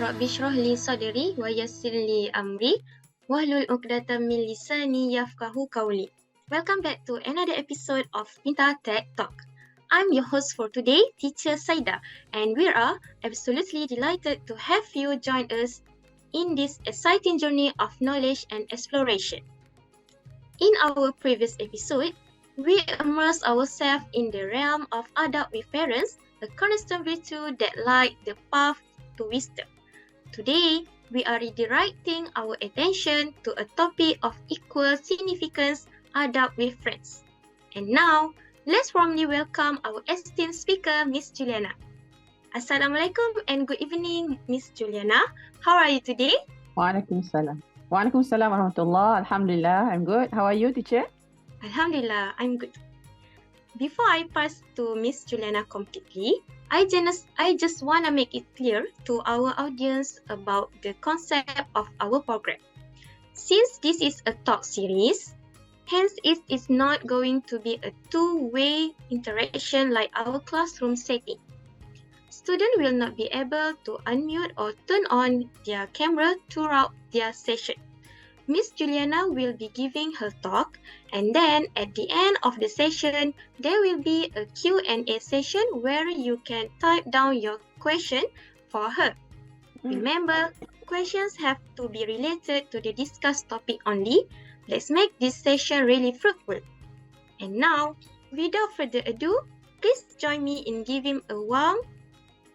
Rabbi shrah li sadri wa yassir li amri wahlul 'uqdatam min lisani yafqahu qawli. Welcome back to another episode of Tinta Tact Talk. I'm your host for today, Teacher Saida, and we are absolutely delighted to have you join us in this exciting journey of knowledge and exploration. In our previous episode, we immersed ourselves in the realm of Adaab with parents, a cornerstone virtue that light the path to wisdom. Today, we are redirecting our attention to a topic of equal significance, Adaab with friends. And now, let's warmly welcome our esteemed speaker, Miss Juliana. Assalamualaikum and good evening, Miss Juliana. How are you today? Waalaikumsalam. Waalaikumsalam warahmatullah. Alhamdulillah, I'm good. How are you, teacher? Alhamdulillah, I'm good. Before I pass to Miss Juliana completely, I just want to make it clear to our audience about the concept of our program. Since this is a talk series, hence it is not going to be a two-way interaction like our classroom setting. Students will not be able to unmute or turn on their camera throughout their session. Miss Juliana will be giving her talk, and then at the end of the session, there will be a Q&A session where you can type down your question for her. Remember, questions have to be related to the discussed topic only. Let's make this session really fruitful. And now, without further ado, please join me in giving a warm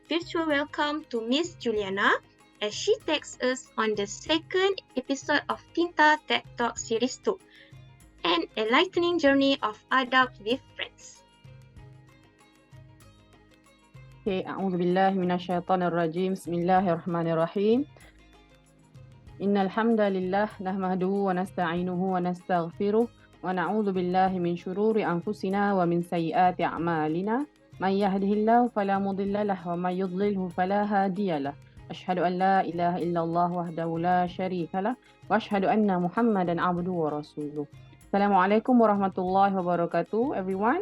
virtual welcome to Miss Juliana as she takes us on the second episode of Tinta Tact Talk Series 2, an enlightening journey of Adaab with friends. Okay, a'udzu billahi minasyaitonir rajim. Bismillahirrahmanirrahim. Innal hamdalillah nahmaduhu wa nasta'inuhu wa nastaghfiruh wa na'udzu billahi min shururi anfusina wa min sayyiati a'malina. Man yahdihillahu fala mudilla lahu wa man yudlilhu fala hadiya lahu. أشهد أن لا إله إلا الله وحده لا شريك له وأشهد أن محمدا عبده ورسوله. Assalamualaikum warahmatullahi wabarakatuh, everyone.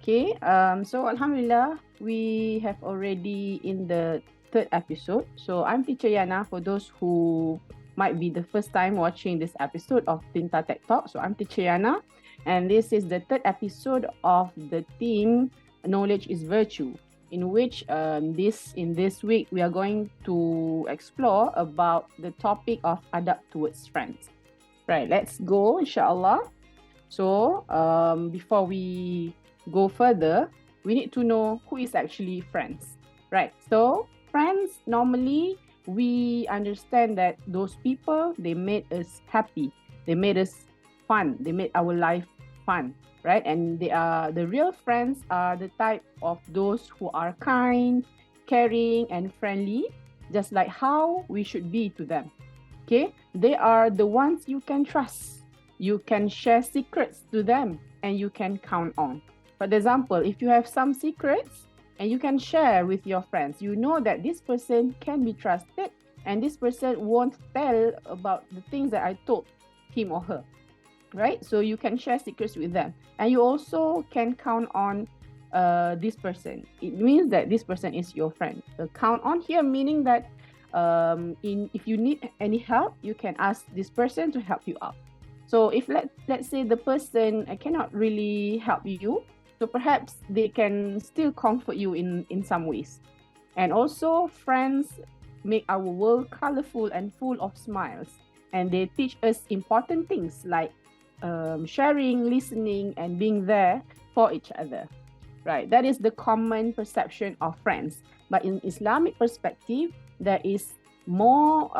Okay, so Alhamdulillah, we have already in the third episode. So I'm Teacher Yana for those who might be the first time watching this episode of Tinta Tact Talk. So I'm Teacher Yana, and this is the third episode of the theme Knowledge is Virtue, in which in this week we are going to explore about the topic of adab towards friends. Right, let's go, inshallah. So before we go further, we need to know who is actually friends. Right, so friends, normally we understand that those people, they made us happy, they made us fun, they made our life fun. Right, and the real friends are the type of those who are kind, caring, and friendly, just like how we should be to them. Okay, they are the ones you can trust. You can share secrets to them, and you can count on. For example, if you have some secrets and you can share with your friends, you know that this person can be trusted, and this person won't tell about the things that I told him or her. Right, so you can share secrets with them, and you also can count on this person. It means that this person is your friend. The count on here meaning that if you need any help, you can ask this person to help you out. So if let's say the person cannot really help you, so perhaps they can still comfort you in some ways. And also, friends make our world colorful and full of smiles, and they teach us important things like sharing, listening, and being there for each other. Right, that is the common perception of friends. But in Islamic perspective, there is more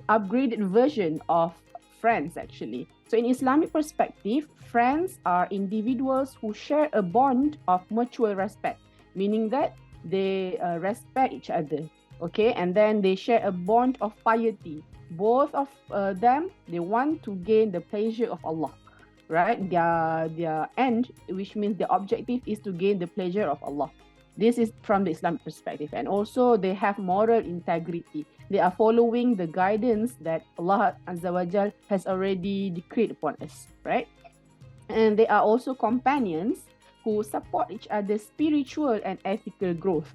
upgraded version of friends actually. So in Islamic perspective, friends are individuals who share a bond of mutual respect, meaning that they respect each other. Okay, and then they share a bond of piety. Both of them, they want to gain the pleasure of Allah, right? Their end, which means the objective is to gain the pleasure of Allah. This is from the Islamic perspective. And also they have moral integrity. They are following the guidance that Allah Azza wa Jal has already decreed upon us, right? And they are also companions who support each other's spiritual and ethical growth.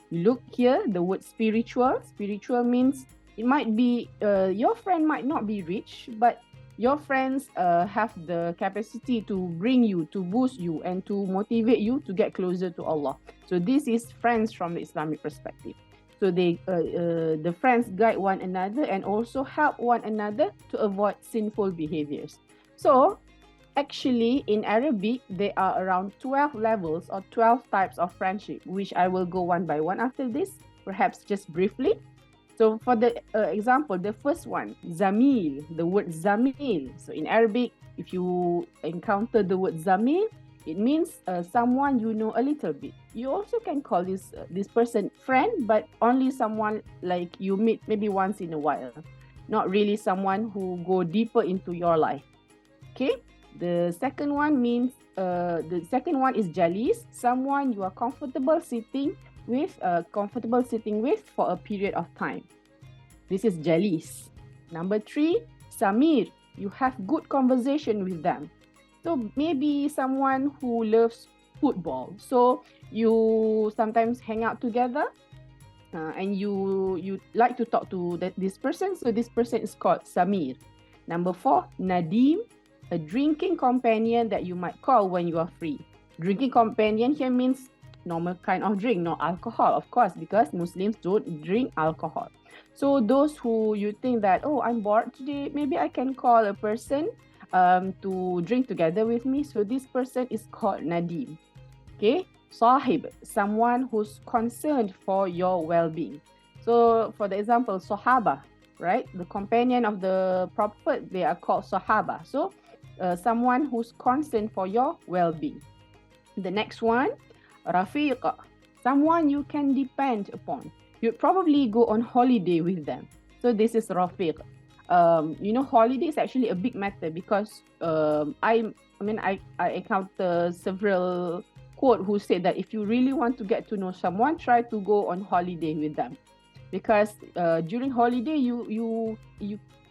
You look here, the word spiritual. Spiritual means it might be, your friend might not be rich, but your friends have the capacity to bring you, to boost you, and to motivate you to get closer to Allah. So this is friends from the Islamic perspective. So the friends guide one another and also help one another to avoid sinful behaviors. So actually, in Arabic, there are around 12 levels or 12 types of friendship, which I will go one by one after this, perhaps just briefly. So for the example, the first one, Zamil, the word Zamil. So in Arabic, if you encounter the word Zamil, it means someone you know a little bit. You also can call this person friend, but only someone like you meet maybe once in a while, not really someone who go deeper into your life. Okay. The second one means is Jalis, someone you are comfortable sitting with for a period of time. This is Jalis. Number 3, Samir, you have good conversation with them. So maybe someone who loves football. So you sometimes hang out together and you like to talk to this person. So this person is called Samir. Number 4, Nadim, a drinking companion that you might call when you are free. Drinking companion here means normal kind of drink, no alcohol, of course, because Muslims don't drink alcohol. So those who you think that, oh, I'm bored today, maybe I can call a person to drink together with me. So this person is called Nadim. Okay, Sahib, someone who's concerned for your well-being. So for the example, Sahaba, right? The companion of the Prophet, they are called Sahaba. So someone who's concerned for your well-being. The next one, Rafiqa, someone you can depend upon. You'd probably go on holiday with them. So this is Rafiq. Holiday is actually a big matter because I encounter several quote who said that if you really want to get to know someone, try to go on holiday with them, because during holiday you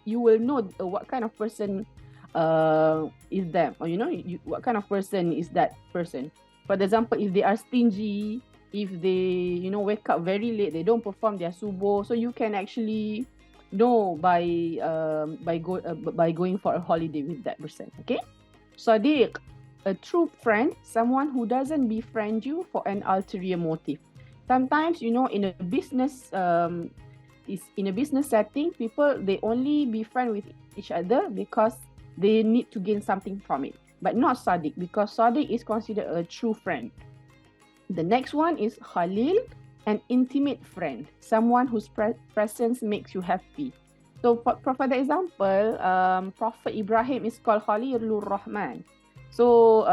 will know what kind of person is them, or what kind of person is that person. For example, if they are stingy, if they wake up very late, they don't perform their subuh, so you can actually know by going for a holiday with that person. Okay, Sadiq, a true friend, someone who doesn't befriend you for an ulterior motive. Sometimes in a business setting, people, they only befriend with each other because they need to gain something from it, but not Sadiq, because Sadiq is considered a true friend. The next one is Khalil, an intimate friend, someone whose presence makes you happy. So for the example, Prophet Ibrahim is called Khalilur Rahman, so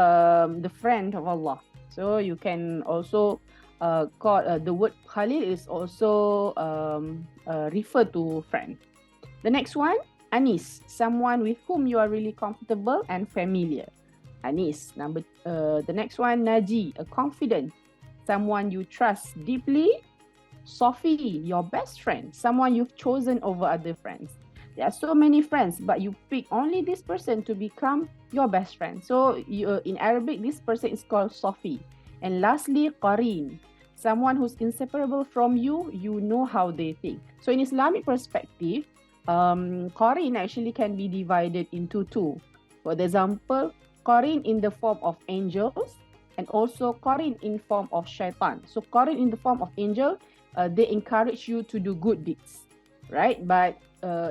the friend of Allah. So you can also call the word Khalil is also refer to friend. The next one, Anis, someone with whom you are really comfortable and familiar. Anis. The next one, Naji, a confidant, someone you trust deeply. Sophie, your best friend, someone you've chosen over other friends. There are so many friends, but you pick only this person to become your best friend. So in Arabic, this person is called Sophie. And lastly, Qarin, someone who's inseparable from you. You know how they think. So in Islamic perspective, Qarin actually can be divided into two. For example, Qarin in the form of angels, and also Qarin in form of shaitan. So Qarin in the form of angel, they encourage you to do good deeds, right? But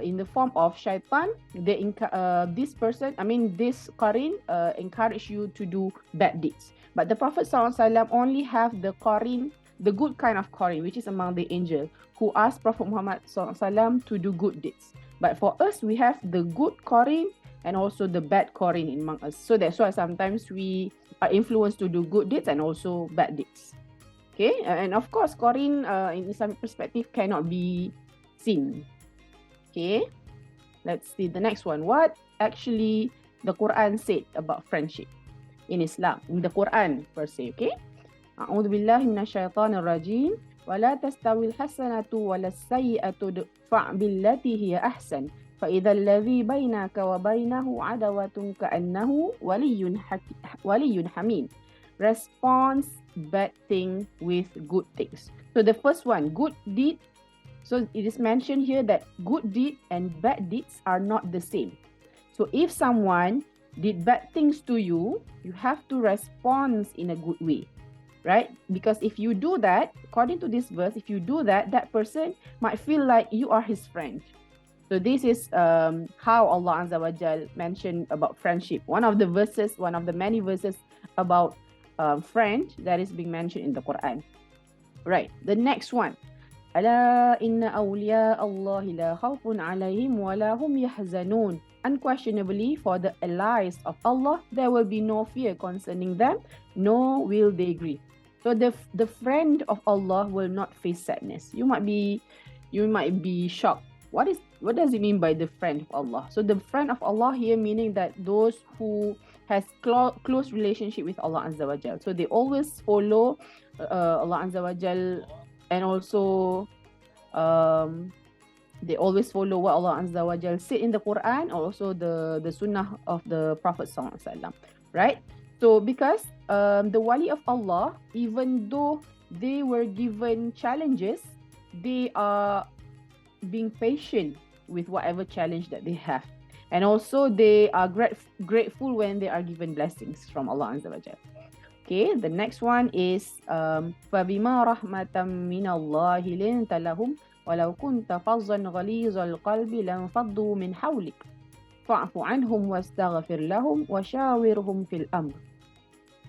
in the form of shaitan, this Qarin encourage you to do bad deeds. But the Prophet ﷺ only have the Qarin, the good kind of Qarin, which is among the angel, who asked Prophet Muhammad ﷺ to do good deeds. But for us, we have the good Qarin and also the bad Qarin among us. So that's why sometimes we are influenced to do good deeds and also bad deeds. Okay, and of course, Qarin in Islamic perspective cannot be seen. Okay, let's see the next one. What actually the Quran said about friendship in Islam, in the Quran per se. Okay, A'udhu billahi minasyaitanir rajim. ولا تستوي الحسنة ولا السيئة ادفع بالتي هي أحسن فإذا الذي بينك وبينه عداوة كأنه ولي حميم. responds bad thing with good things. So the first one, good deed. So it is mentioned here that good deed and bad deeds are not the same. So if someone did bad things to you, you have to respond in a good way, right? Because if you do that, according to this verse, if you do that, that person might feel like you are his friend. So this is how Allah Azza wa Jal mentioned about friendship. One of the many verses about friend that is being mentioned in the Quran. Right, the next one. ألا إن أولياء الله لا خوف عليهم ولا هم يحزنون. Unquestionably, for the allies of Allah, there will be no fear concerning them, nor will they grieve. So the friend of Allah will not face sadness. You might be shocked. What does it mean by the friend of Allah? So the friend of Allah here meaning that those who has close relationship with Allah Azza wa Jal. So they always follow Allah Azza wa Jal, and also they always follow what Allah Azza wa Jal said in the Quran, or also the Sunnah of the Prophet Sallallahu Alaihi Wasallam, right? So because the wali of Allah, even though they were given challenges, they are being patient with whatever challenge that they have, and also they are grateful when they are given blessings from Allah Azza wa Jal. Okay, the next one is فَبِمَا رَحْمَةً مِّنَ اللَّهِ لِنْتَ لَهُمْ وَلَوْ كُنْتَ فَظًّا غَلِيظَ الْقَلْبِ لَانفَضُّوا مِنْ حَوْلِكَ فَاعْفُ عَنْهُمْ وَاسْتَغْفِرْ لَهُمْ وَشَاوِرْهُمْ فِي الْأَمْرِ.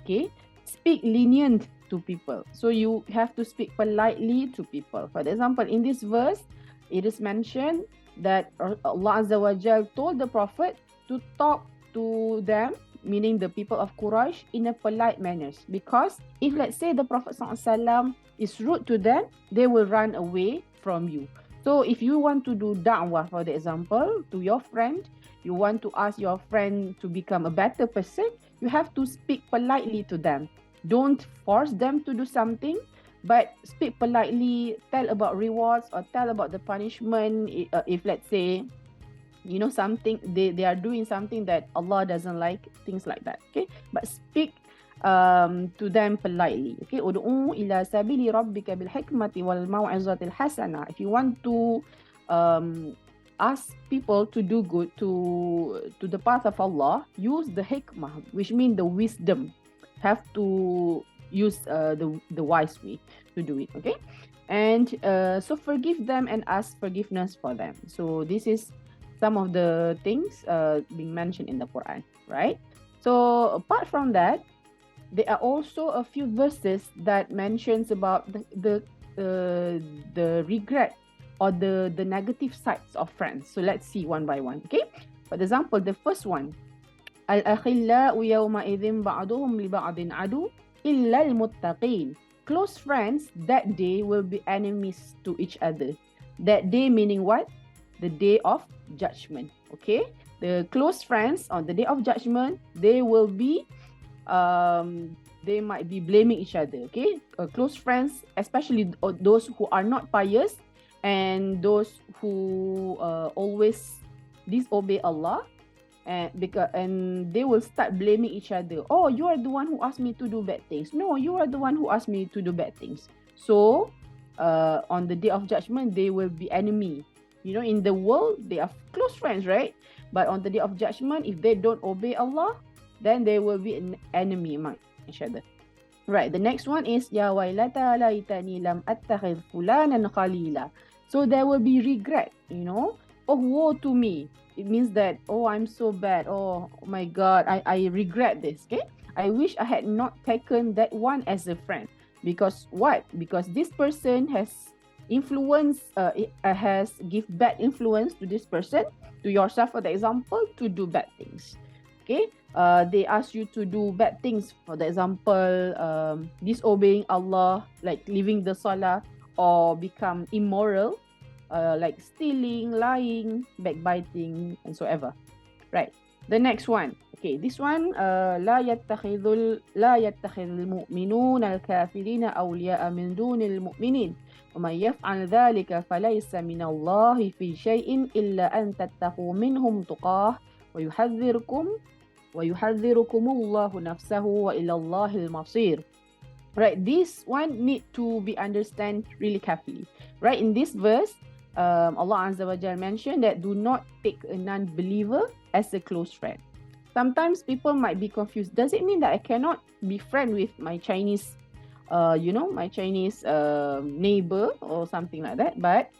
Okay, speak lenient to people. So you have to speak politely to people. For example, in this verse, it is mentioned that Allah Azza wa Jal told the Prophet to talk to them, meaning the people of Quraysh, in a polite manner. Because if, let's say, the Prophet ﷺ is rude to them, they will run away from you. So if you want to do da'wah, for example, to your friend, you want to ask your friend to become a better person, you have to speak politely to them. Don't force them to do something, but speak politely, tell about rewards or tell about the punishment if let's say, you know, something they are doing something that Allah doesn't like, things like that. Okay, but speak to them politely. Okay, ud'u ila sabili rabbika bil hikmati wal mau'izatil hasana. If you want to ask people to do good, to the path of Allah, use the hikmah, which means the wisdom. Have to use the wise way to do it. Okay, and so forgive them and ask forgiveness for them. So this is some of the things being mentioned in the Quran, right? So apart from that, there are also a few verses that mentions about the regret or the negative sides of friends. So let's see one by one. Okay, for example, the first one, al-akhillau yawma'idhin ba'duhum li ba'din adu illa al-muttaqin. Close friends that day will be enemies to each other. That day meaning what? The day of judgment. Okay, the close friends on the day of judgment, they will be they might be blaming each other. Okay, close friends, especially those who are not pious and those who always disobey Allah, and they will start blaming each other. Oh, you are the one who asked me to do bad things. No, you are the one who asked me to do bad things. So on the day of judgment, they will be enemy. You know, in the world, they are close friends, right? But on the day of judgment, if they don't obey Allah, then they will be an enemy among each other. Right, the next one is Ya wailata laitani lam attakhidh fulanan khalila. So there will be regret, you know. Oh, woe to me. It means that, oh, I'm so bad. Oh my God, I regret this. Okay, I wish I had not taken that one as a friend. Because what? Because this person has has give bad influence to this person, to yourself, for the example, to do bad things. Okay, they ask you to do bad things, for the example, disobeying Allah, like leaving the salah, or become immoral, like stealing, lying, backbiting, and so ever. Right, the next one. Okay, this one, لا يتخذ المؤمنون الكافرين أولياء من دون المؤمنين ومن يفعل ذلك فليس من الله في شيء إلا أن تتقوا منهم تقاه ويحذركم وَيُحَذِّرُكُمُ اللَّهُ نَفْسَهُ وَإِلَى اللَّهِ الْمَصِيرُ. Right, this one need to be understand really carefully. Right, in this verse, Allah Azza wa Jal mentioned that do not take a non-believer as a close friend. Sometimes people might be confused. Does it mean that I cannot be friend with my Chinese, my Chinese neighbor or something like that? But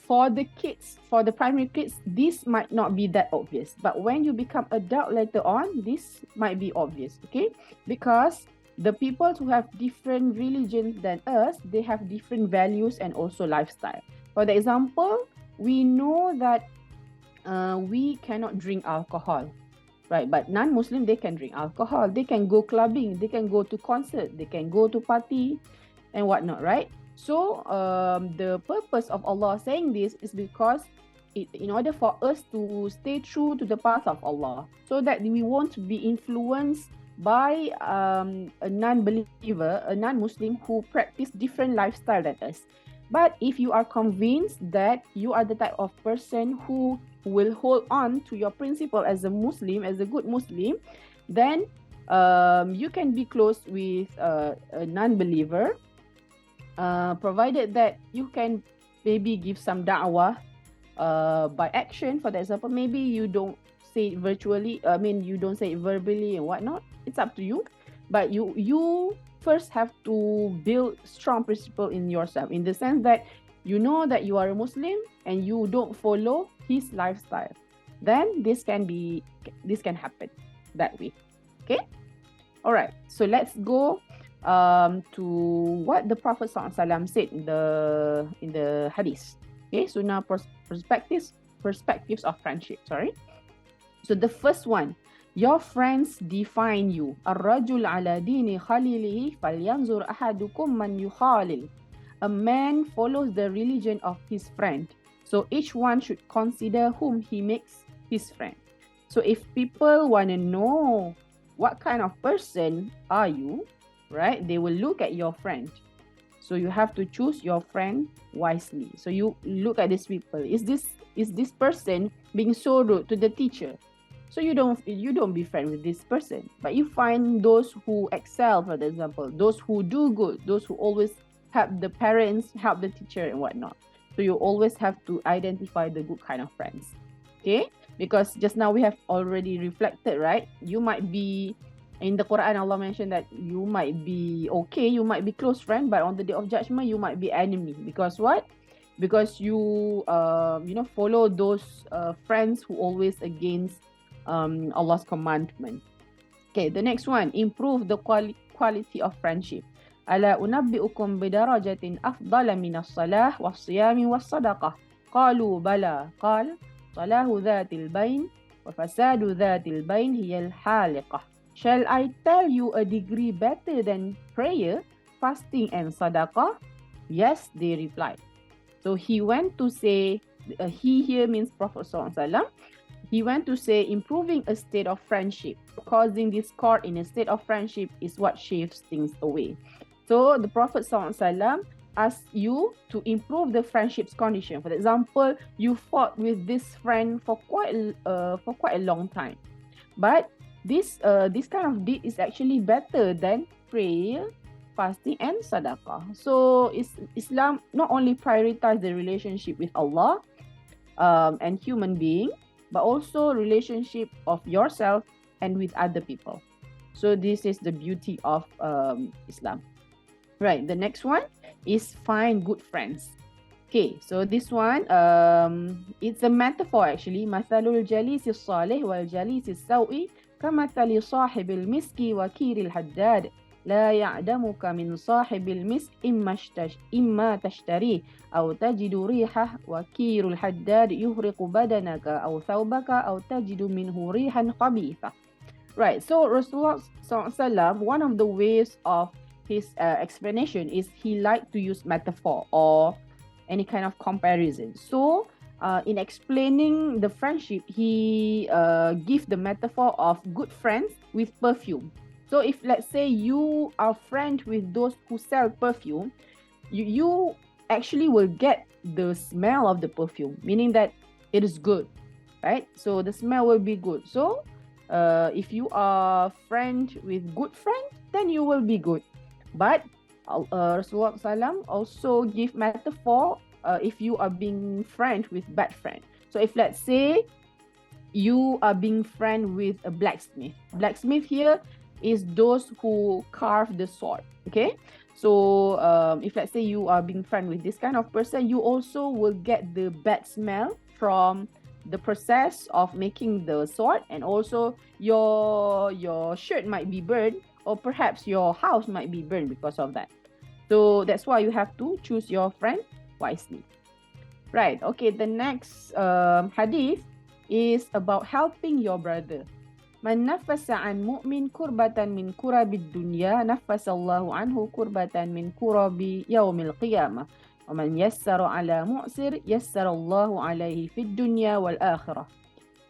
for the kids, for the primary kids, this might not be that obvious. But when you become adult later on, this might be obvious, okay? Because the people who have different religions than us, they have different values and also lifestyle. For the example, we know that we cannot drink alcohol, right? But non-Muslim, they can drink alcohol. They can go clubbing. They can go to concert. They can go to party and whatnot, right? So the purpose of Allah saying this is because in order for us to stay true to the path of Allah, so that we won't be influenced by a non-believer, a non-Muslim who practice different lifestyle than us. But if you are convinced that you are the type of person who will hold on to your principle as a Muslim, as a good Muslim, then you can be close with a non-believer, provided that you can maybe give some da'wah by action. For example, maybe you don't say it virtually, you don't say it verbally and whatnot. It's up to you. But you first have to build strong principle in yourself, in the sense that you know that you are a Muslim and you don't follow his lifestyle. Then this can happen that way. Okay? All right. So let's go to what the Prophet ﷺ said in the hadith. Okay, so now perspectives of friendship. Sorry. So the first one, your friends define you. الرجل على دين خليله فلينظر أحدكم من يخالل. A man follows the religion of his friend. So each one should consider whom he makes his friend. So if people want to know what kind of person are you, right, they will look at your friend. So you have to choose your friend wisely. So you look at these people. Is this person being so rude to the teacher? So you don't be friend with this person. But you find those who excel, for example, those who do good, those who always help the parents, help the teacher and whatnot. So you always have to identify the good kind of friends. Okay? Because just now we have already reflected, right? You might be, in the Quran, Allah mentioned that you might be okay, you might be close friend, but on the day of judgment, you might be enemy. Because what? Because you follow those friends who always against Allah's commandment. Okay, the next one, improve the quality of friendship. ألا أنبئكم بدرجة أفضل من الصلاة والصيام والصدقة قالوا بلى قال صلاة ذات البين وفساد ذات البين هي الحالقة. Shall I tell you a degree better than prayer, fasting and sadaqah? Yes, they replied. So he went to say, he here means Prophet ﷺ. He went to say improving a state of friendship, causing discord in a state of friendship is what shaves things away. So the Prophet ﷺ asked you to improve the friendship's condition. For example, you fought with this friend for quite a long time, but this kind of deed is actually better than prayer, fasting and sadaqah. So Islam not only prioritize the relationship with Allah and human being, but also relationship of yourself and with other people. So this is the beauty of Islam. Right, the next one is find good friends. Okay, so this one, it's a metaphor actually. مثل الجليس الصالح والجليس السوء كمثل صاحب المسك وكير الحداد لا يعدمك من صاحب المسك إما تشتريه أو تجد ريحه وكير الحداد يهرق بدنك أو ثوبك أو تجد منه ريحا خبيثة. Right, so Rasulullah SAW, one of the ways of his explanation is he liked to use metaphor or any kind of comparison. So in explaining the friendship, he gives the metaphor of good friends with perfume. So if let's say you are friend with those who sell perfume, you actually will get the smell of the perfume, meaning that it is good, right? So the smell will be good. So If you are friend with good friend, then you will be good. But Rasulullah SAW also give metaphor if you are being friend with bad friend. So if let's say you are being friend with a blacksmith. Blacksmith here is those who carve the sword. Okay, so if let's say you are being friend with this kind of person, you also will get the bad smell from the process of making the sword, and also your shirt might be burned, or perhaps your house might be burned because of that. So that's why you have to choose your friend wisely. Right, okay, the next hadith is about helping your brother. Man nafasa an mu'min kurbatan min kurabi dunya, nafasallahu anhu kurbatan min kurabi yawmil qiyamah. Wa man yassara ala mu'sir, yassarallahu alayhi fid dunya wal akhirah.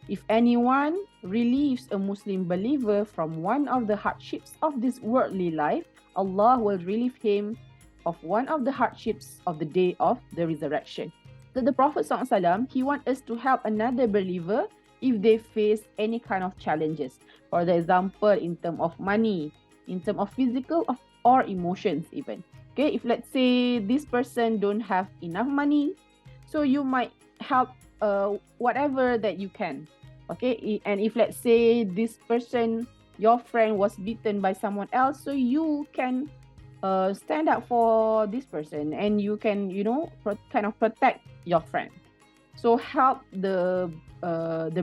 If anyone relieves a Muslim believer from one of the hardships of this worldly life, Allah will relieve him of one of the hardships of the day of the resurrection. So the Prophet ﷺ, he wants us to help another believer if they face any kind of challenges. For example, in terms of money, in terms of physical or emotions even. Okay, if let's say this person don't have enough money, so you might help whatever that you can. Okay, and if let's say this person, your friend was beaten by someone else, so you can stand up for this person, and you can, you know, kind of protect your friend. So help the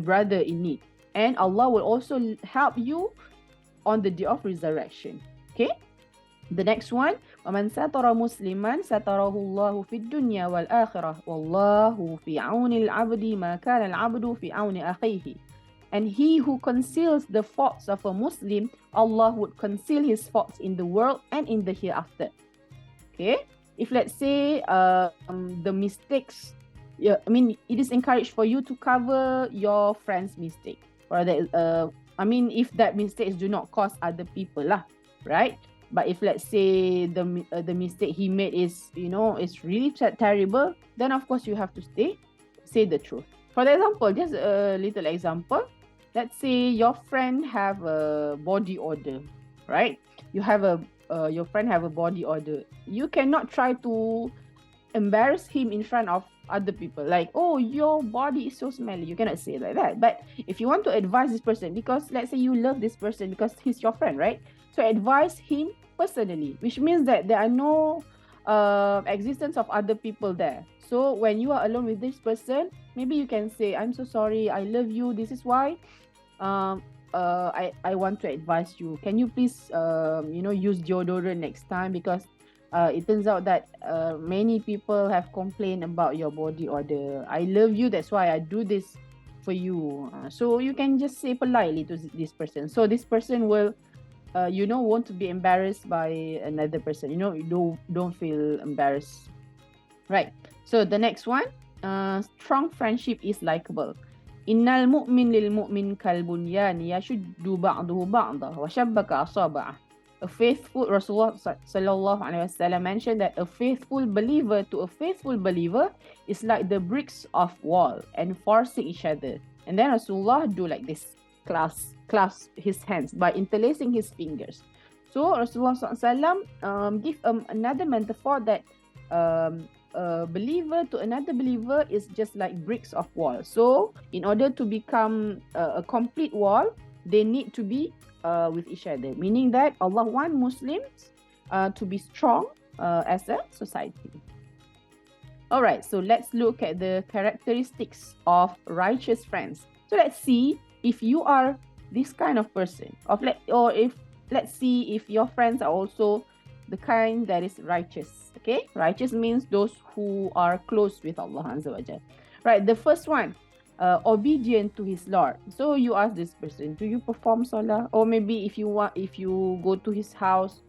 brother in need, and Allah will also help you on the day of resurrection. Okay, the next one, وَمَنْ سَتَرَ مُسْلِمًا سَتَرَهُ اللَّهُ فِي الدُّنْيَا وَالْآخِرَةِ وَاللَّهُ فِي عَوْنِ الْعَبْدِ مَا كَانَ الْعَبْدُ فِي عَوْنِ أَخِيهِ. And he who conceals the faults of a Muslim, Allah would conceal his faults in the world and in the hereafter. Okay, if let's say the mistakes, I mean, it is encouraged for you to cover your friend's mistake, or that I mean, if that mistakes do not cause other people lah, right? But if let's say the mistake he made is, you know, is really terrible, then of course you have to say the truth. For example, just a little example. Let's say your friend have a body odor, right? You have your friend have a body odor. You cannot try to embarrass him in front of other people. Like, oh, your body is so smelly. You cannot say like that. But if you want to advise this person, because let's say you love this person because he's your friend, right? So advise him personally, which means that there are no existence of other people there. So when you are alone with this person, maybe you can say, I'm so sorry, I love you, this is why I want to advise you. Can you please you know, use deodorant next time, because it turns out that many people have complained about your body odor. I love you, that's why I do this for you. So you can just say politely to this person, so this person will you know, want to be embarrassed by another person. You know, you don't feel embarrassed, right? So the next one, strong friendship is likable. Innal mu'min lil mu'min kal bunyan yashuddu ba'dahu ba'dah wa shabbaka asaba'a. A faithful, Rasulullah sallallahu alaihi wasallam mentioned that a faithful believer to a faithful believer is like the bricks of wall enforcing each other. And then Rasulullah do like this, clasp his hands by interlacing his fingers. So Rasulullah SAW give another metaphor that a believer to another believer is just like bricks of wall. So in order to become a complete wall, they need to be with each other, meaning that Allah wants Muslims to be strong as a society. All right, so let's look at the characteristics of righteous friends. So let's see if you are this kind of person, let's see if your friends are also the kind that is righteous. Okay, righteous means those who are close with Allah Azza wa Jal. Right, the first one, obedient to his Lord. So you ask this person, do you perform salah? Or maybe if you go to his house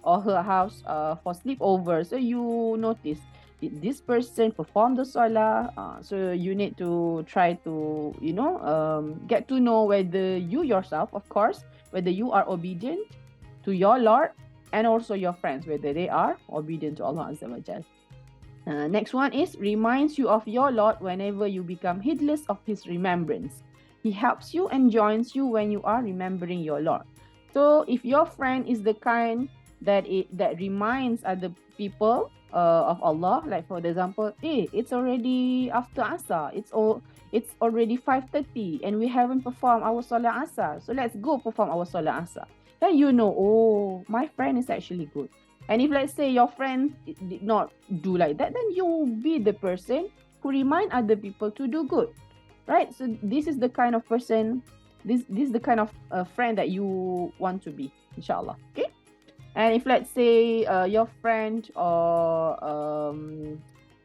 or her house for sleepover, so you notice, did this person perform the salah? So you need to try to, you know, get to know whether you yourself, of course, whether you are obedient to your Lord, and also your friends, whether they are obedient to Allah Azza wa Jal. Next one is reminds you of your Lord whenever you become heedless of his remembrance. He helps you and joins you when you are remembering your Lord. So if your friend is the kind that reminds other people of Allah, like for example, hey, it's already after Asar, it's already 5:30 and we haven't performed our Salat Asar, so let's go perform our Salat Asar. Then you know, oh, my friend is actually good. And if let's say your friend did not do like that, then you be the person who remind other people to do good, right? So this is the kind of person, this is the kind of friend that you want to be, inshallah. Okay. And if let's say your friend or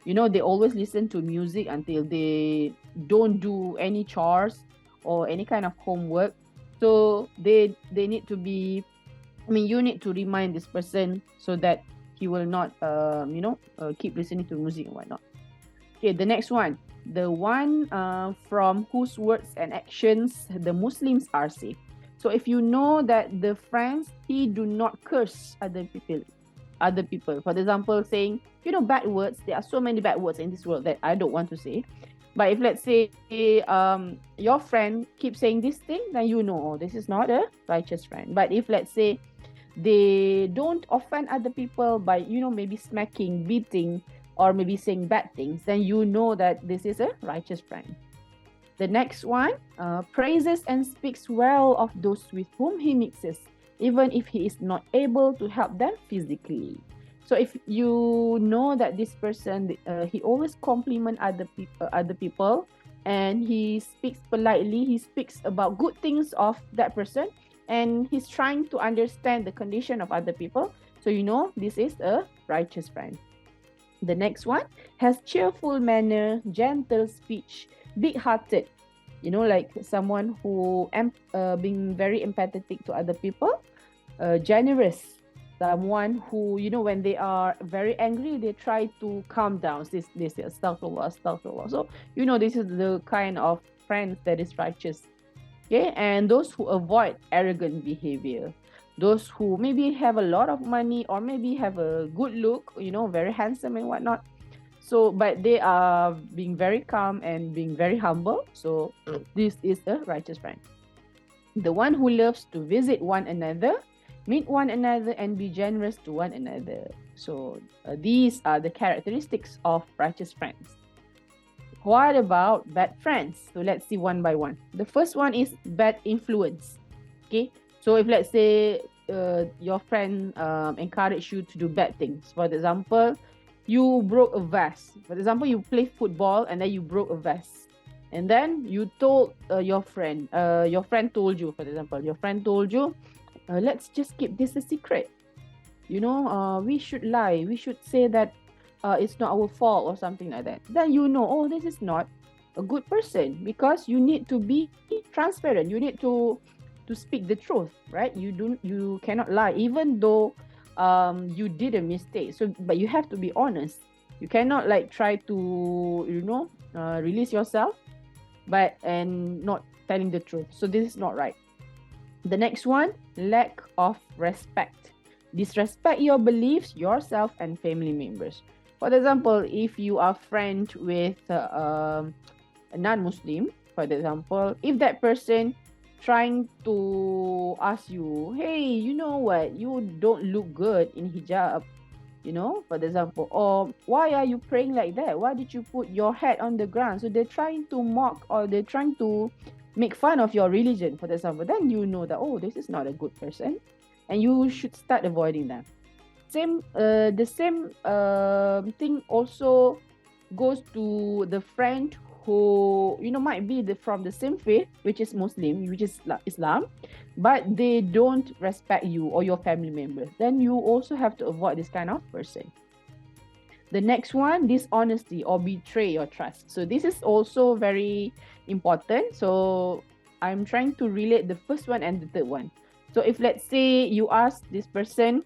they always listen to music until they don't do any chores or any kind of homework, so they need to be, you need to remind this person so that he will not keep listening to music and whatnot. Okay, the next one, the one from whose words and actions the Muslims are safe. So if you know that the friends, he do not curse other people. For example, saying, bad words. There are so many bad words in this world that I don't want to say. But if let's say your friend keeps saying this thing, then you know, oh, this is not a righteous friend. But if let's say they don't offend other people by, maybe smacking, beating, or maybe saying bad things, then you know that this is a righteous friend. The next one, praises and speaks well of those with whom he mixes, even if he is not able to help them physically. So if you know that this person, he always compliment other people, and he speaks politely, he speaks about good things of that person, and he's trying to understand the condition of other people, so you know this is a righteous friend. The next one, has cheerful manner, gentle speech, big-hearted, like someone who being very empathetic to other people, generous, someone who, when they are very angry, they try to calm down. They say astaghfirullah. So this is the kind of friends that is righteous. Okay, and those who avoid arrogant behavior, those who maybe have a lot of money or maybe have a good look, very handsome and whatnot. So, but they are being very calm and being very humble. So this is a righteous friend. The one who loves to visit one another, meet one another, and be generous to one another. So these are the characteristics of righteous friends. What about bad friends? So let's see one by one. The first one is bad influence. Okay. So if let's say your friend encourage you to do bad things. For example, you broke a vase. For example, you play football and then you broke a vase. And then you told your friend told you, for example, your friend told you, let's just keep this a secret. We should lie. We should say that it's not our fault or something like that. Then oh, this is not a good person, because you need to be transparent. You need to speak the truth, right? You cannot lie, even though you did a mistake. So, but you have to be honest. You cannot try to release yourself, and not telling the truth. So this is not right. The next one, lack of respect. Disrespect your beliefs, yourself, and family members. For example, if you are friend with a non-Muslim, for example, if that person trying to ask you, hey, you know what, you don't look good in hijab, for example, or why are you praying like that? Why did you put your head on the ground? So they're trying to mock, or they're trying to make fun of your religion, for example. Then you know that, oh, this is not a good person, and you should start avoiding them. The same thing also goes to the friend who might be from the same faith, which is Muslim, which is Islam, but they don't respect you or your family members. Then you also have to avoid this kind of person. The next one, dishonesty or betray your trust. So this is also very important. So I'm trying to relate the first one and the third one. So if let's say you ask this person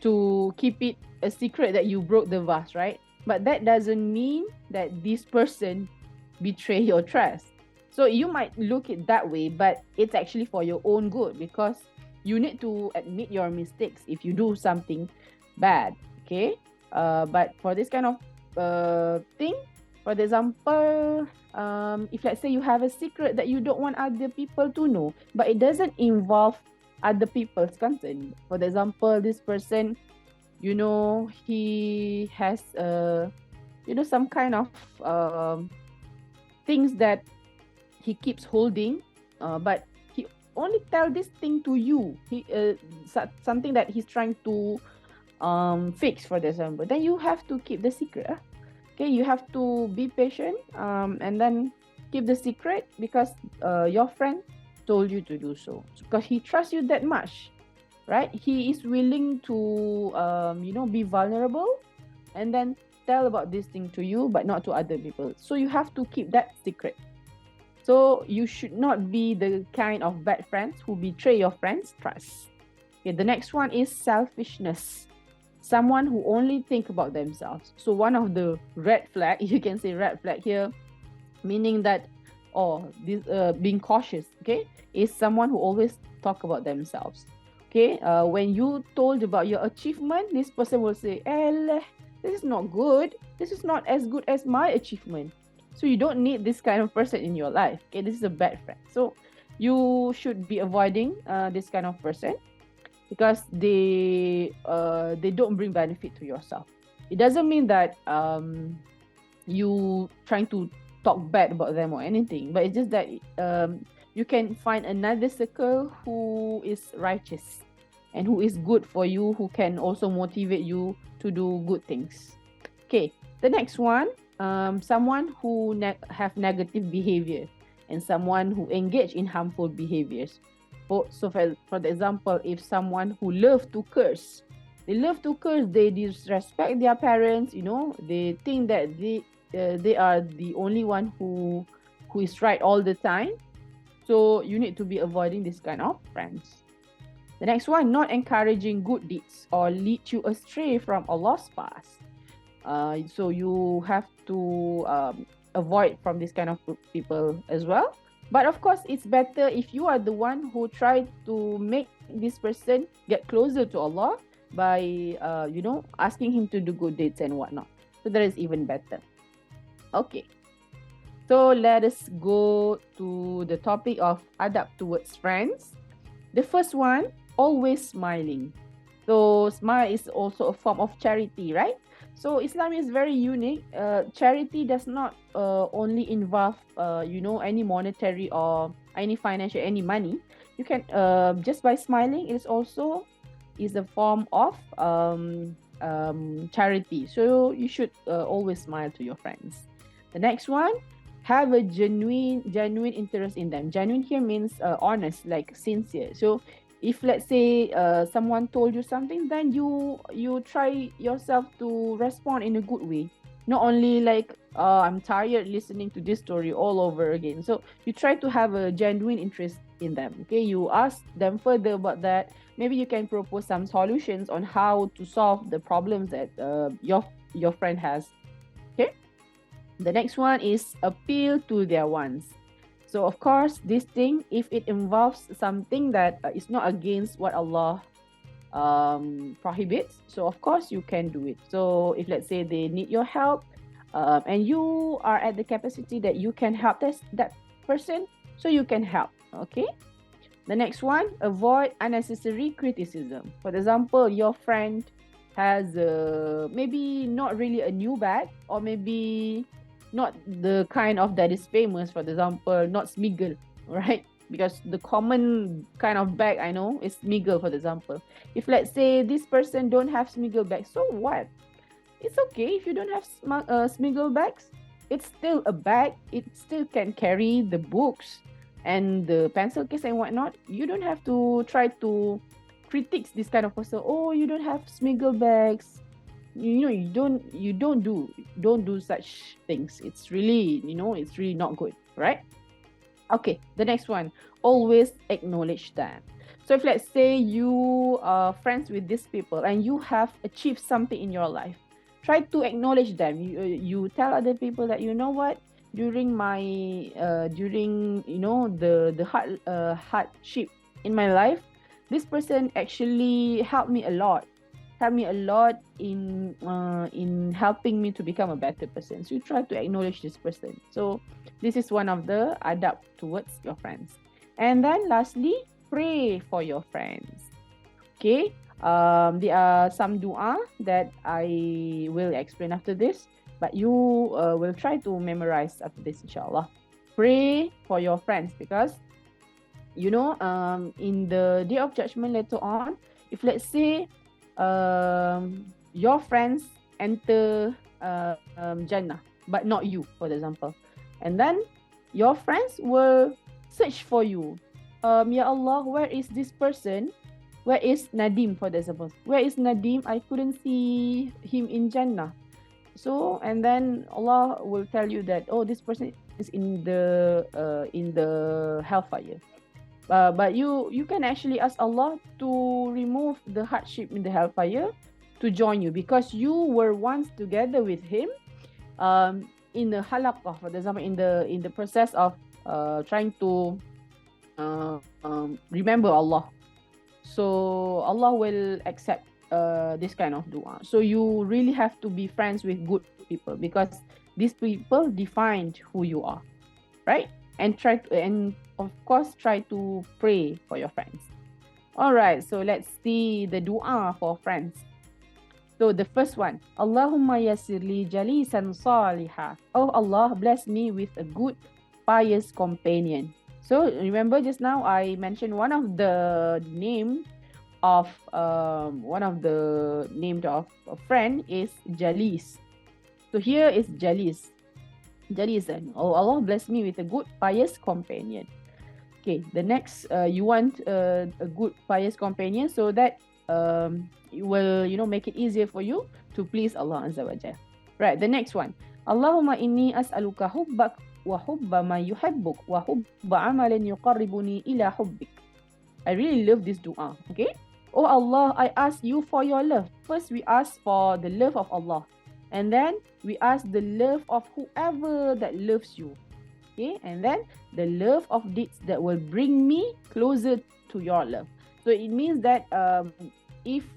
to keep it a secret that you broke the vase, right? But that doesn't mean that this person betray your trust. So you might look it that way, but it's actually for your own good, because you need to admit your mistakes if you do something bad. Okay. But for this kind of thing, For example, if let's say you have a secret that you don't want other people to know, but it doesn't involve other people's concern. For example, this person, he has some kind of things that he keeps holding, but he only tell this thing to you. Something that he's trying to fix, for example. Then you have to keep the secret. Okay, you have to be patient, and then keep the secret because your friend told you to do so, because he trusts you that much, right? He is willing to be vulnerable and then tell about this thing to you, but not to other people. So you have to keep that secret. So you should not be the kind of bad friends who betray your friends' trust. Okay, the next one is selfishness. Someone who only think about themselves. So one of the red flag, you can say red flag here, meaning that, being cautious, okay, is someone who always talk about themselves. Okay, when you told about your achievement, this person will say, this is not good. This is not as good as my achievement. So you don't need this kind of person in your life. Okay, this is a bad friend. So you should be avoiding this kind of person, because they don't bring benefit to yourself. It doesn't mean that you trying to talk bad about them or anything, but it's just that you can find another circle who is righteous and who is good for you, who can also motivate you to do good things. Okay, the next one, someone who have negative behavior and someone who engage in harmful behaviors. So for example, if someone who love to curse, they disrespect their parents, they think that they are the only one who is right all the time. So you need to be avoiding this kind of friends. The next one, not encouraging good deeds or lead you astray from Allah's path. So you have to avoid from this kind of people as well. But of course, it's better if you are the one who try to make this person get closer to Allah by, asking him to do good deeds and whatnot. So that is even better. Okay. So let us go to the topic of adab towards friends. The first one, always smiling. So smile is also a form of charity, right? So Islam is very unique. Charity does not only involve, any monetary or any financial, any money. You can just by smiling, it is a form of charity. So you should always smile to your friends. The next one, have a genuine interest in them. Genuine here means honest, like sincere. So if let's say someone told you something, then you try yourself to respond in a good way, not only like I'm tired listening to this story all over again. So you try to have a genuine interest in them. Okay, you ask them further about that. Maybe you can propose some solutions on how to solve the problems that your friend has. Okay, the next one is appeal to their wants. So of course, this thing, if it involves something that is not against what Allah prohibits, so of course you can do it. So if let's say they need your help, and you are at the capacity that you can help that person, so you can help. Okay. The next one, avoid unnecessary criticism. For example, your friend has maybe not really a new bag, or maybe not the kind of that is famous, for example, not Smiggle, right? Because the common kind of bag I know is Smiggle, for example. If let's say this person don't have Smiggle bags, so what? It's okay if you don't have Smiggle bags. It's still a bag. It still can carry the books and the pencil case and whatnot. You don't have to try to critique this kind of person. Oh, you don't have Smiggle bags. You don't do such things. It's really, it's really not good, right? Okay, the next one, always acknowledge them. So if let's say you are friends with these people and you have achieved something in your life, try to acknowledge them. You tell other people that, what, during my the hardship in my life, this person actually helped me a lot, helped me a lot in helping me to become a better person. So you try to acknowledge this person. So this is one of the adab towards your friends. And then lastly, pray for your friends. Okay. There are some dua that I will explain after this, but you will try to memorize after this, inshallah. Pray for your friends because, you know, in the day of judgment later on, if let's say your friends enter Jannah, but not you, for example, and then your friends will search for you. Ya Allah, where is this person? Where is Nadim, for example? Where is Nadim? I couldn't see him in Jannah. So, and then Allah will tell you that, oh, this person is in the hellfire. But you can actually ask Allah to remove the hardship in the hellfire to join you, because you were once together with him in the halaqah, for example, in the process of trying to remember Allah. So Allah will accept this kind of dua. So you really have to be friends with good people, because these people defined who you are, right? And of course try to pray for your friends. All right, so let's see the dua for friends. So the first one, Allahumma yassirli jalisan salihah. Oh Allah, bless me with a good, pious companion. So remember just now I mentioned one of the name of a friend is Jalis. So here is Jalis. Jalisan. Oh Allah, bless me with a good, pious companion. Okay, the next, you want a good, pious companion so that it will, you know, make it easier for you to please Allah Azza wa Jalla. Right, the next one. Allahumma inni as'aluka hubbak wa hubba ma yuhibbuk wa hubba amalin yuqarribuni ila hubbik. I really love this dua, okay? Oh Allah, I ask you for your love. First, we ask for the love of Allah. And then we ask the love of whoever that loves you. Okay, and then the love of deeds that will bring me closer to your love. So it means that if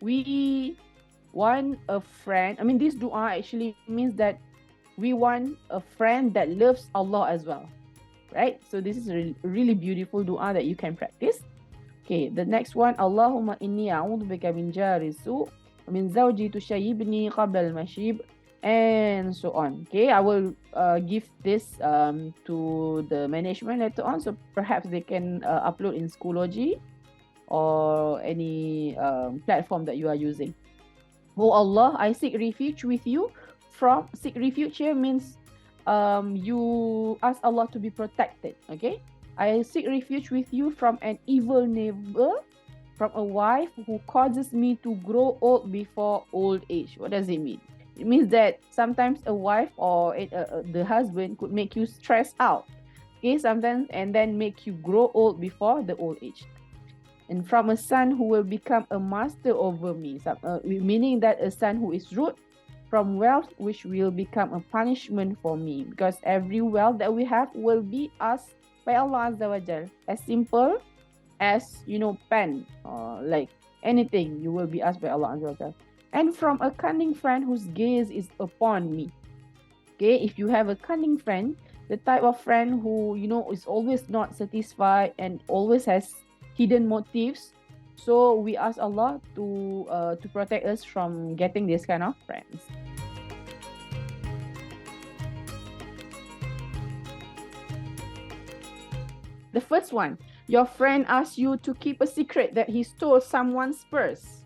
we want a friend, I mean, this dua actually means that we want a friend that loves Allah as well, right? So this is a really beautiful dua that you can practice. Okay, the next one, Allahumma inni a'udhu bika min jari su' min zawji tushayibni qabla al-mashib, and so on. Okay, I will give this to the management later on, so perhaps they can upload in Schoology or any platform that you are using. Oh Allah, I seek refuge with you from, seek refuge here means you ask Allah to be protected. Okay, I seek refuge with you from an evil neighbor, from a wife who causes me to grow old before old age. What does it mean? It means that sometimes a wife or the husband could make you stress out, okay, sometimes, and then make you grow old before the old age. And from a son who will become a master over me, meaning that a son who is rude, from wealth which will become a punishment for me, because every wealth that we have will be asked by Allah Azza wa Jal. As simple as, you know, pen, like anything, you will be asked by Allah Azza wa Jal. And from a cunning friend whose gaze is upon me. Okay, if you have a cunning friend, the type of friend who, you know, is always not satisfied and always has hidden motives, so we ask Allah to protect us from getting this kind of friends. The first one, your friend asks you to keep a secret that he stole someone's purse.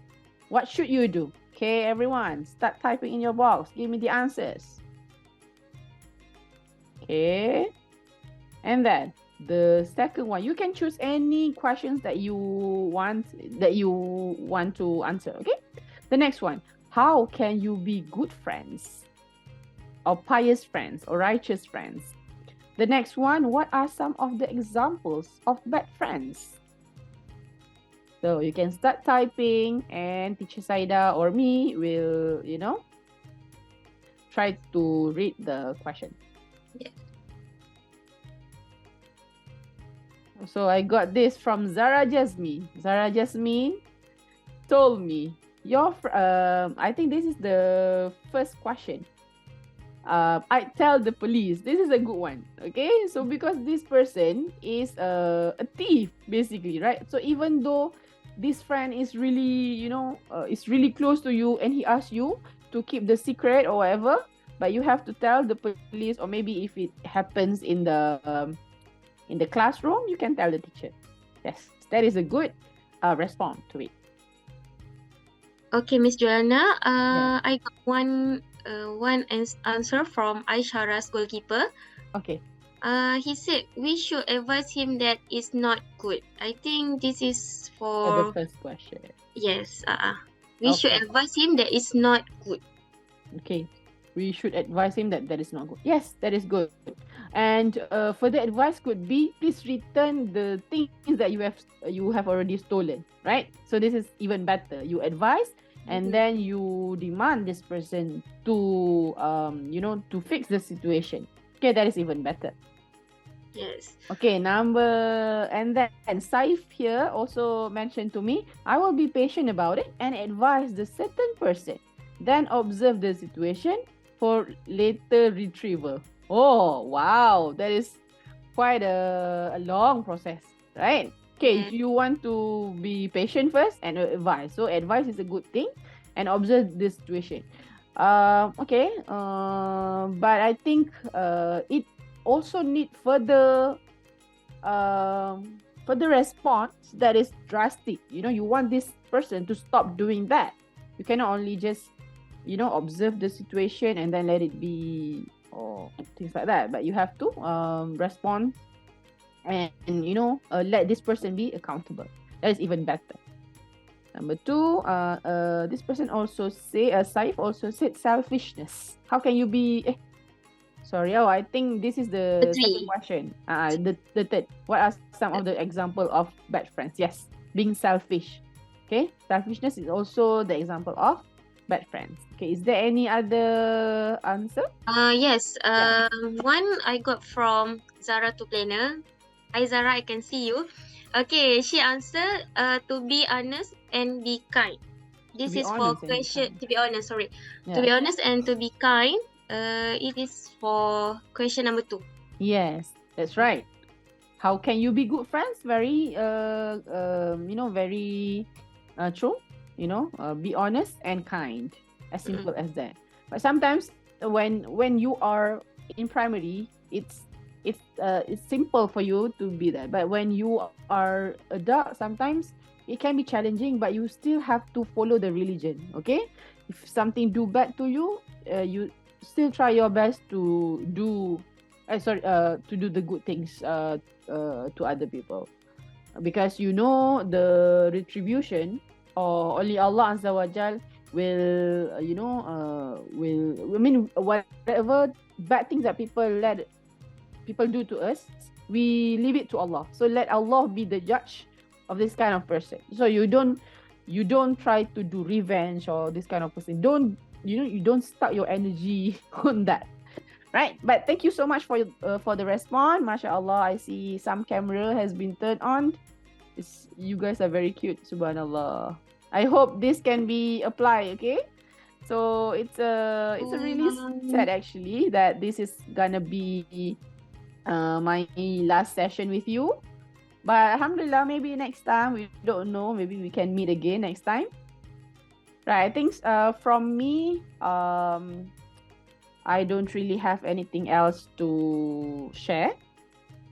What should you do? Okay, everyone, start typing in your box. Give me the answers. Okay. And then the second one, you can choose any questions that you want to answer. Okay. The next one, how can you be good friends, or pious friends, or righteous friends? The next one, what are some of the examples of bad friends? So you can start typing, and Teacher Saida or me will, you know, try to read the question. Yes. So I got this from Zara Jasmine. Zara Jasmine told me, I think this is the first question. I tell the police. This is a good one. Okay, so because this person is a thief, basically, right? So even though this friend is really, is really close to you, and he asks you to keep the secret or whatever, but you have to tell the police, or maybe if it happens in the classroom, you can tell the teacher. Yes, that is a good response to it. Okay, Miss Joanna. Yeah. I got one answer from Aishara's goalkeeper. Okay. He said we should advise him that it's not good. I think this is The for first question. yes. We should Okay. advise him that it's not good. Okay. We should advise him that is not good. Yes, that is good. And further advice could be, please return the things that you have already stolen, right? So this is even better. You advise, and then you demand this person to to fix the situation. Okay, that is even better. Yes. Okay, and then Saif here also mentioned to me, I will be patient about it and advise the certain person, then observe the situation for later retrieval. Oh, wow, that is quite a long process, right? Okay, Yeah. you want to be patient first and advise. So advice is a good thing, and observe the situation. Okay, but I think it also need further response that is drastic. You want this person to stop doing that. You cannot only just observe the situation and then let it be, or things like that, but you have to respond and let this person be accountable. That is even better. Number 2, this person also Saif also said selfishness. How can you be sorry, I think this is the second question. The third. What are some of the example of bad friends? Yes, being selfish. Okay, selfishness is also the example of bad friends. Okay, is there any other answer? Yes. One I got from Zara to Planner. Hi Zara, I can see you. Okay, she answered to be honest and be kind. This is for question. To be honest, sorry. Yeah. To be honest and to be kind. It is for question number 2. Yes, that's right. How can you be good friends? Very, very true. Be honest and kind. As simple as that. But sometimes when you are in primary, it's simple for you to be that. But when you are adult, sometimes it can be challenging. But you still have to follow the religion. Okay, if something do bad to you, you still try your best to do. To do the good things to other people, because the retribution, or only Allah Azza wa Jal will whatever bad things that people do to us, we leave it to Allah. So let Allah be the judge of this kind of person. So you don't try to do revenge or this kind of person. You don't stuck your energy on that. Right, but thank you so much for the response. MashaAllah, I see some camera has been turned on. You guys are very cute, subhanallah. I hope this can be applied, okay? So it's a really sad actually that this is gonna be my last session with you. But alhamdulillah, maybe next time, we don't know, maybe we can meet again next time. Right, I think from me, I don't really have anything else to share.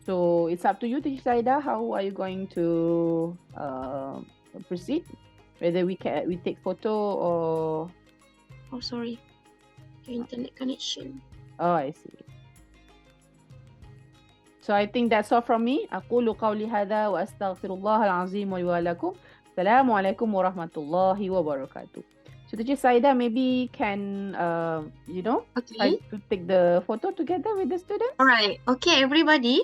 So it's up to you, Teacher Saida. How are you going to proceed? Whether we take photo or... Oh, sorry. Your internet connection. Oh, I see. So I think that's all from me. أقول قولي هذا وأستغفر الله العظيم لي ولكم. السلام عليكم ورحمة الله وبركاته. So Teacher Saida maybe can, try to take the photo together with the students. All right. Okay, everybody.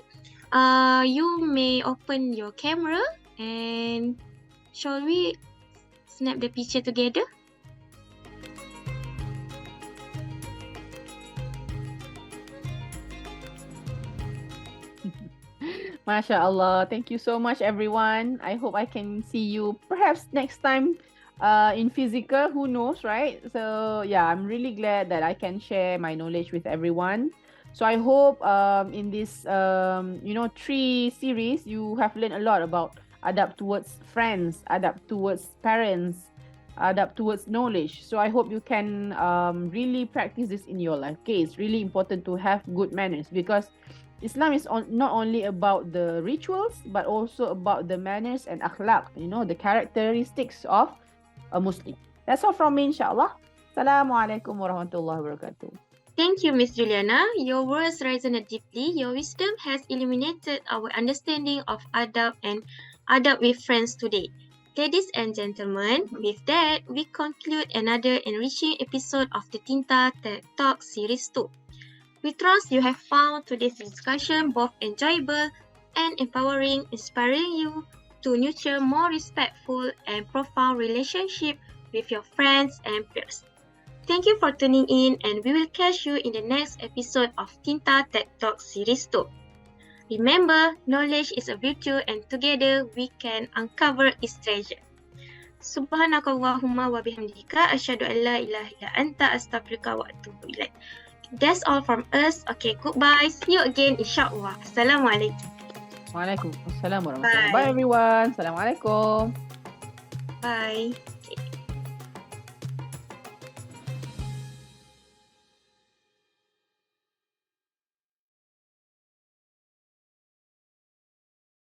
You may open your camera and shall we snap the picture together? MashaAllah. Thank you so much, everyone. I hope I can see you perhaps next time in physical, who knows, right? So yeah, I'm really glad that I can share my knowledge with everyone. So I hope in this 3 series you have learned a lot about adapt towards friends, adapt towards parents, adapt towards knowledge. So I hope you can really practice this in your life. Okay, it's really important to have good manners because Islam is not only about the rituals but also about the manners and akhlaq, the characteristics of a Muslim. That's all from me, inshallah. Assalamualaikum warahmatullahi wabarakatuh. Thank you, Miss Juliana. Your words resonate deeply. Your wisdom has illuminated our understanding of adab and adab with friends today. Ladies and gentlemen, with that, we conclude another enriching episode of the Tinta Tact Talk Series 2. We trust you have found today's discussion both enjoyable and empowering, inspiring you to nurture more respectful and profound relationship with your friends and peers. Thank you for tuning in, and we will catch you in the next episode of Tinta Tact Talk Series 2. Remember, knowledge is a virtue and together we can uncover its treasure. Subhanakallahumma wa bihamdika asyhadu an la ilaha illa anta astaghfiruka wa atubu ilaik. That's all from us. Okay, goodbye. See you again insyaAllah. Assalamualaikum. Waalaikumsalam warahmatullahi wabarakatuh. Bye everyone. Assalamualaikum. Bye.